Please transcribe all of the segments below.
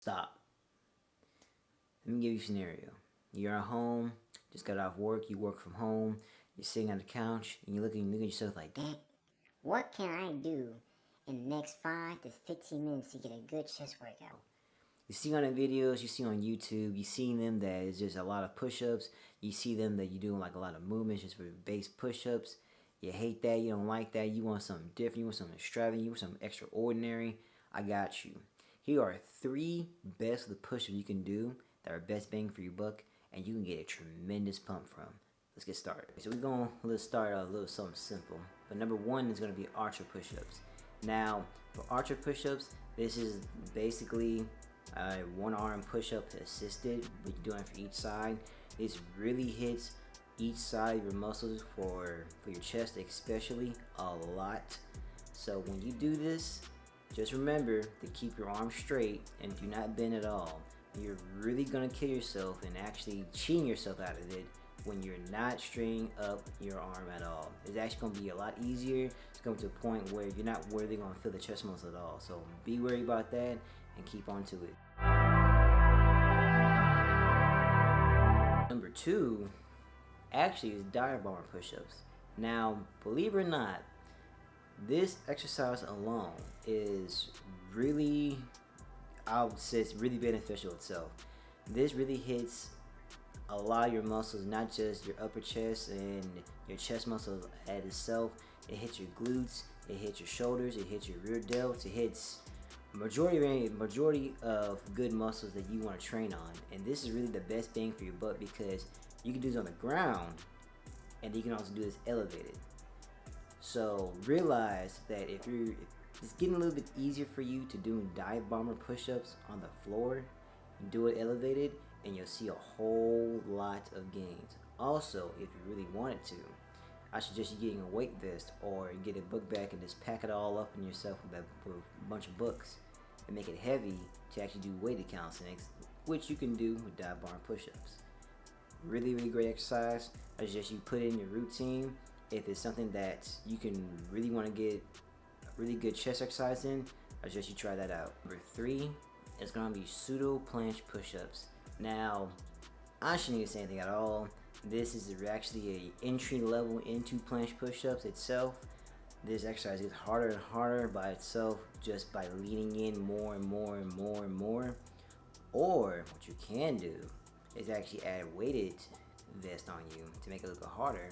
Stop. Let me give you a scenario. You're at home, just got off work, you work from home, you're sitting on the couch, and you're looking at yourself like, dang, what can I do in the next 5 to 15 minutes to get a good chest workout? You see on the videos, you see on YouTube, you see them that it's just a lot of push-ups. You see them that you're doing like a lot of movements just for base push-ups. You hate that, you don't like that, you want something different, you want something extravagant, you want something extraordinary. I got you. Here are 3 best of the push-ups you can do that are best bang for your buck, and you can get a tremendous pump from. Let's get started. So let's start out a little something simple. But number 1 is going to be archer push-ups. Now, for archer push-ups, this is basically one arm push-up assisted, but you're doing it for each side. This really hits each side of your muscles for your chest especially a lot. So when you do this, just remember to keep your arms straight and do not bend at all. You're really gonna kill yourself and actually cheating yourself out of it when you're not straightening up your arm at all. It's actually gonna be a lot easier. It's going to a point where you're not really gonna feel the chest muscle at all. So be worried about that and keep on to it. Number 2 actually is dive bomber push-ups. Now, believe it or not, this exercise alone is really, I would say it's really beneficial itself. This really hits a lot of your muscles, not just your upper chest and your chest muscles at itself. It hits your glutes, it hits your shoulders, it hits your rear delts, it hits majority of good muscles that you want to train on. And this is really the best bang for your butt because you can do this on the ground and you can also do this elevated. So realize that if it's getting a little bit easier for you to do dive bomber push-ups on the floor, do it elevated, and you'll see a whole lot of gains. Also, if you really wanted to, I suggest you getting a weight vest or get a book bag and just pack it all up in yourself with a bunch of books and make it heavy to actually do weighted calisthenics, which you can do with dive bomber push-ups. Really great exercise. I suggest you put it in your routine. If it's something that you can really want to get a really good chest exercise in, I suggest you try that out. Number 3 is going to be pseudo planche push-ups. Now, I shouldn't need to say anything at all. This is actually a entry level into planche push-ups itself. This exercise gets harder and harder by itself just by leaning in more and more and more and more. Or what you can do is actually add a weighted vest on you to make it a little bit harder,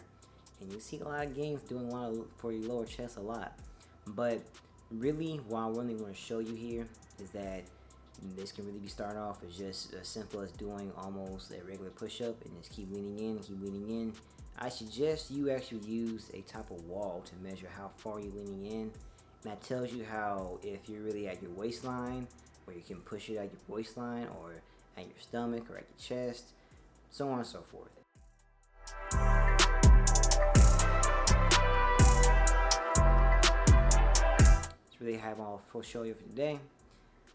and you'll see a lot of gains doing a lot for your lower chest a lot. But really, what I really want to show you here is that this can really be started off as just as simple as doing almost a regular push-up and just keep leaning in, keep leaning in. I suggest you actually use a type of wall to measure how far you're leaning in, and that tells you how, if you're really at your waistline, or you can push it at your waistline or at your stomach or at your chest, so on and so forth. That's really have all for show you for today.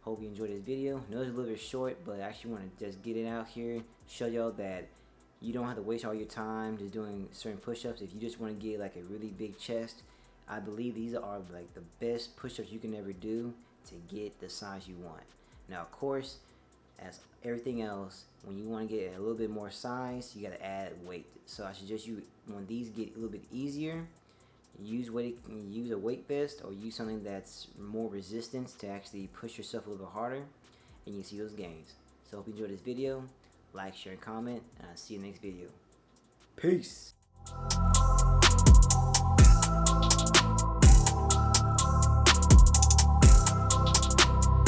Hope you enjoyed this video. I know it's a little bit short, but I actually want to just get it out here, show y'all that you don't have to waste all your time just doing certain push-ups. If you just want to get like a really big chest, I believe these are like the best push-ups you can ever do to get the size you want. Now, of course, as everything else, when you want to get a little bit more size, you got to add weight. So I suggest you, when these get a little bit easier, use a weight vest or use something that's more resistance to actually push yourself a little bit harder, and you see those gains. So hope you enjoyed this video. Like, share, and comment, and I'll see you in the next video. Peace.